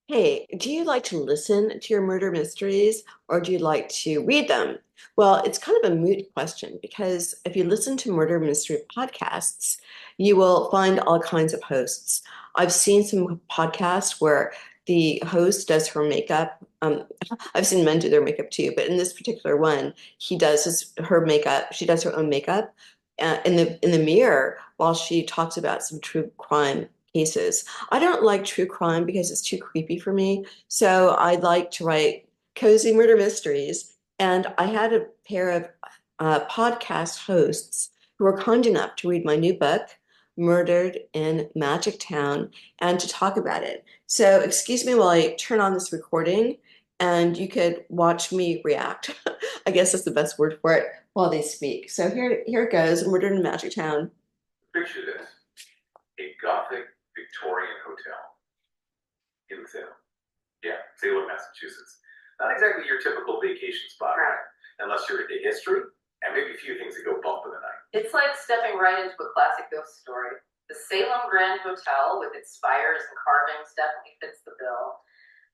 Hey, do you like to listen to your murder mysteries or do you like to read them? Well, it's kind of a moot question because if you listen to murder mystery podcasts, you will find all kinds of hosts. I've seen some podcasts where the host does her makeup. I've seen men do their makeup too, but in this particular one, he does her makeup. She does her own makeup in the mirror while she talks about some true crime cases. I don't like true crime because it's too creepy for me. So I like to write cozy murder mysteries. And I had a pair of podcast hosts who were kind enough to read my new book, Murdered in Magic Town, and to talk about it. So excuse me while I turn on this recording and you could watch me react. I guess that's the best word for it while they speak. So here it goes, Murdered in Magic Town. Picture this, a Gothic Victorian hotel in Salem. Yeah, Salem, Massachusetts. Not exactly your typical vacation spot, right? Unless you're into history and maybe a few things that go bump in the night. It's like stepping right into a classic ghost story. The Salem Grand Hotel, with its spires and carvings, definitely fits the bill.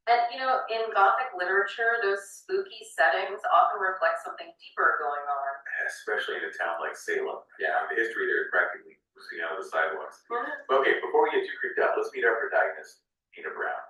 And in Gothic literature, those spooky settings often reflect something deeper going on. Especially in a town like Salem. Yeah, the history there is practically oozing out of the sidewalks. Okay, before we get too creeped out, let's meet our protagonist, Nina Brown.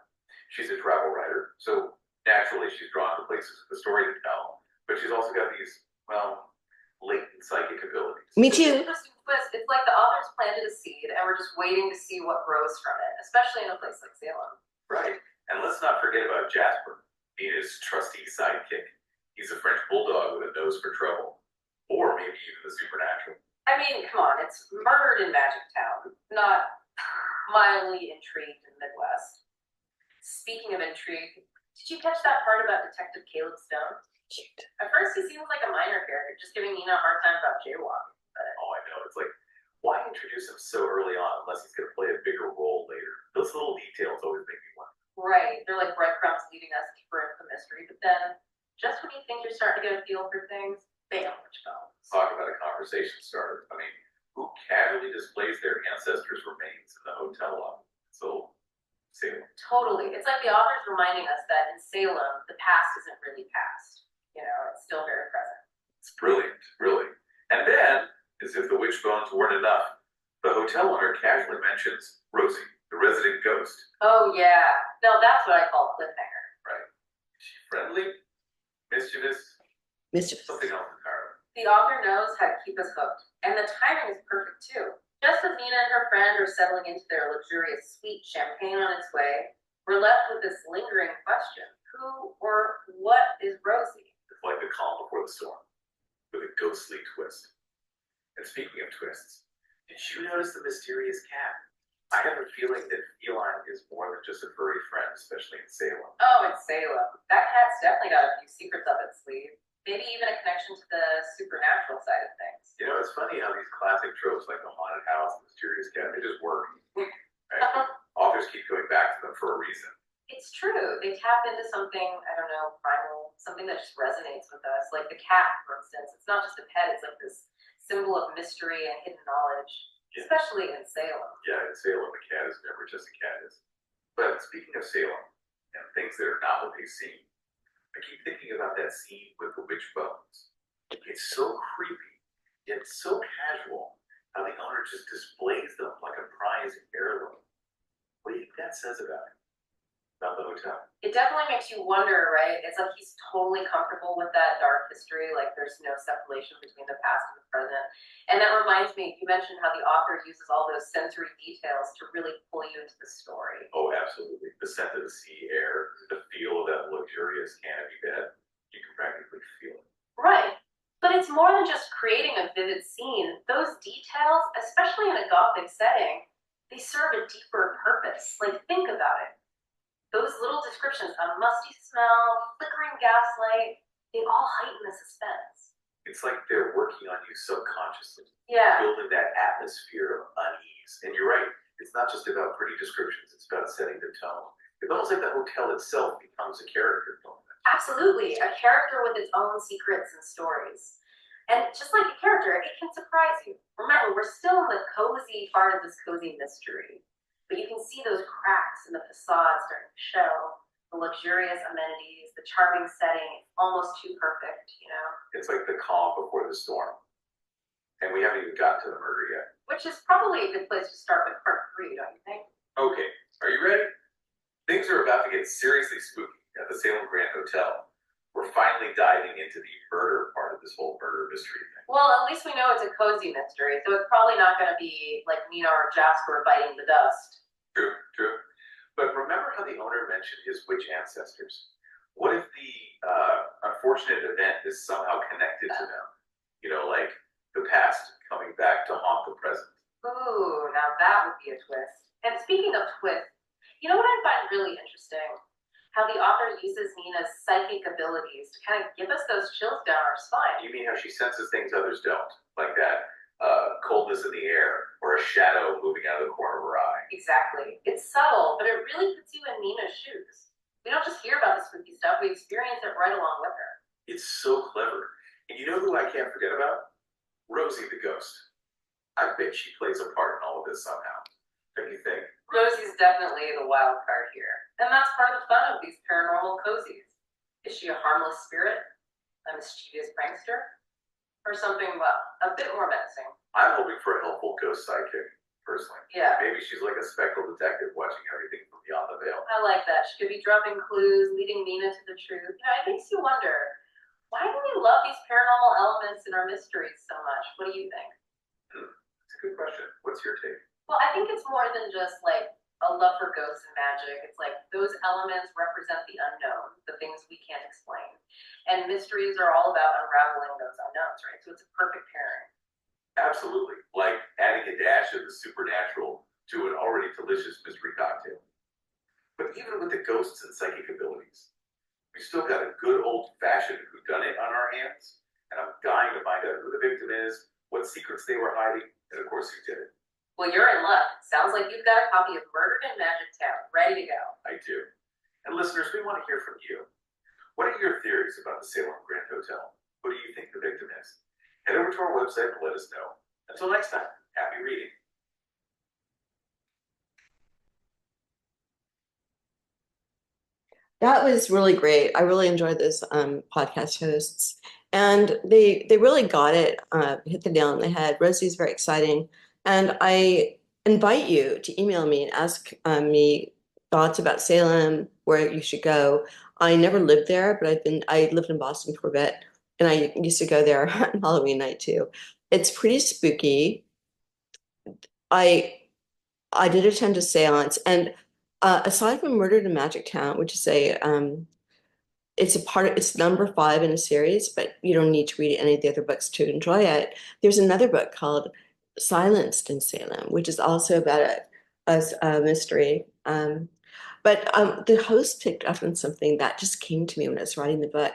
She's a travel writer, so naturally she's drawn to places with a story to tell, but she's also got these, well, latent psychic abilities. Me It's too. an interesting twist. It's like the authors planted a seed and we're just waiting to see what grows from it, especially in a place like Salem. Right. And let's not forget about Jasper, Nina's trusty sidekick. He's a French bulldog with a nose for trouble. Or maybe even the supernatural. I mean, come on, it's Murdered in Magic Town, not mildly intrigued in the Midwest. Speaking of intrigue, did you catch that part about Detective Caleb Stone? At first, he seems like a minor character, just giving Nina a hard time about jaywalking. Oh, I know. It's like, why introduce him so early on unless he's going to play a bigger role later? Those little details always make me wonder. Right, they're like breadcrumbs leading us deeper into the mystery, but then, just when you think you're starting to get a feel for things, bam, which bones. Talk about a conversation starter. I mean, who casually displays their ancestors' remains in the hotel lobby? So, Salem. Totally. It's like the author's reminding us that in Salem, the past isn't really past. It's still very present. It's brilliant, really. And then, as if the witch bones weren't enough, the hotel owner casually mentions Rosie, the resident ghost. Oh, yeah. No, that's what I call a cliffhanger. Right. Is she friendly? Mischievous? Mischievous. Something else entirely. The author knows how to keep us hooked. And the timing is perfect, too. Just as Nina and her friend are settling into their luxurious suite, champagne on its way, we're left with this lingering question. Who or what is Rosie? It's like the calm before the storm, with a ghostly twist. And speaking of twists, did you notice the mysterious cat? I have a feeling that feline is more than just a furry friend, especially in Salem. Oh, in Salem. That cat's definitely got a few secrets up its sleeve. Maybe even a connection to the supernatural side of things. It's funny how these classic tropes like the haunted house, the mysterious cat, they just work. Right? Authors keep going back to them for a reason. It's true. They tap into something, I don't know, primal, something that just resonates with us. Like the cat, for instance. It's not just a pet, it's like this symbol of mystery and hidden knowledge, especially in Salem. Yeah, in Salem, a cat is never just a cat is. But speaking of Salem and things that are not what they seem, I keep thinking about that scene with the witch bones. It's so creepy, yet so casual, how the owner just displays them like a prized heirloom. What do you think that says about it? About the hotel? It definitely makes you wonder, right? It's like he's totally comfortable with that dark history, like there's no separation between the past and the present. And that reminds me, you mentioned how the author uses all those sensory details to really pull you into the story. Oh, absolutely. The scent of the sea air, the feel of that luxurious canopy bed, you can practically feel it. Right. But it's more than just creating a vivid scene. Those details, especially in a Gothic setting, they serve a deeper purpose. Like, think about it. Those little descriptions, a musty smell, flickering gaslight, they all heighten the suspense. It's like they're working on you subconsciously. Yeah. Building that atmosphere of unease. And you're right, it's not just about pretty descriptions, it's about setting the tone. It's almost like the hotel itself becomes a character moment. Absolutely, a character with its own secrets and stories. And just like a character, it can surprise you. Remember, we're still in the cozy part of this cozy mystery. But you can see those cracks in the facade starting to show. luxurious amenities, the charming setting, almost too perfect, you know? It's like the calm before the storm. And we haven't even gotten to the murder yet. Which is probably a good place to start with part 3, don't you think? Okay, are you ready? Things are about to get seriously spooky at the Salem Grand Hotel. We're finally diving into the murder part of this whole murder mystery thing. Well, at least we know it's a cozy mystery, so it's probably not going to be like Nina or Jasper biting the dust. True, true. But remember how the owner mentioned his witch ancestors? What if the unfortunate event is somehow connected to them? You know, like the past coming back to haunt the present. Ooh, now that would be a twist. And speaking of twists, you know what I find really interesting? How the author uses Nina's psychic abilities to kind of give us those chills down our spine. You mean how she senses things others don't, like that coldness in the air or a shadow moving out of the corner of her eye? Exactly. It's subtle, but it really puts you in Nina's shoes. We don't just hear about the spooky stuff, we experience it right along with her. It's so clever. And you know who I can't forget about? Rosie the ghost. I bet she plays a part in all of this somehow. Don't you think? Rosie's definitely the wild card here. And that's part of the fun of these paranormal cozies. Is she a harmless spirit? A mischievous prankster? Or something, well, a bit more menacing? I'm hoping for a helpful ghost sidekick, personally. Yeah. Maybe she's like a spectral detective watching everything from beyond the veil. I like that. She could be dropping clues, leading Nina to the truth. You know, it makes you wonder, why do we love these paranormal elements in our mysteries so much? What do you think? It's a good question. What's your take? Well, I think it's more than just like a love for ghosts and magic. It's like those elements represent the unknown, the things we can't explain. And mysteries are all about unraveling those unknowns, right? So it's a perfect pairing. Absolutely. Like adding a dash of the supernatural to an already delicious mystery cocktail. But even with the ghosts and psychic abilities, we still got a good old-fashioned whodunit on our hands, and I'm dying to find out who the victim is, what secrets they were hiding, and of course who did it. Well, you're in luck. Sounds like you've got a copy of Murdered in Magic Town ready to go. I do. And listeners, we want to hear from you. What are your theories about the Salem Grand Hotel? Who do you think the victim is? Head over to our website and let us know. Until next time, happy reading. That was really great. I really enjoyed those podcast hosts, and they really got it, hit the nail on the head. Rosie's very exciting, and I invite you to email me and ask me thoughts about Salem, where you should go. I never lived there, but I lived in Boston for a bit, and I used to go there on Halloween night too. It's pretty spooky. I I did attend a seance, and aside from Murdered in Magic Town, which is it's number 5 in a series, but you don't need to read any of the other books to enjoy it. There's another book called Silenced in Salem, which is also about a mystery. But the host picked up on something that just came to me when I was writing the book.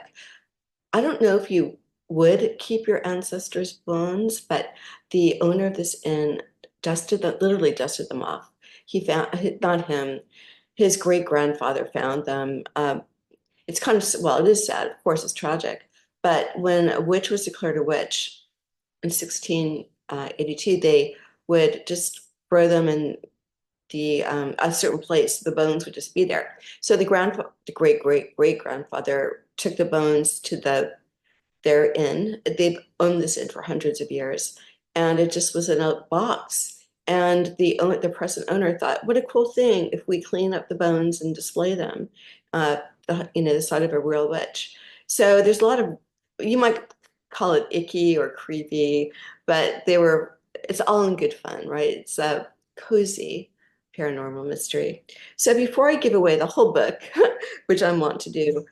I don't know if you would keep your ancestors' bones, but the owner of this inn literally dusted them off. He found, not him, his great grandfather found them. It's kind of, well, it is sad, of course, it's tragic. But when a witch was declared a witch in 1682, they would just throw them in a certain place. The bones would just be there. So the great great grandfather took the bones to their inn. They've owned this inn for hundreds of years, and it just was in a box. And the present owner thought, what a cool thing if we clean up the bones and display them, the side of a real witch. So there's a lot of, you might call it icky or creepy, but it's all in good fun, right? It's a cozy paranormal mystery. So before I give away the whole book, which I want to do,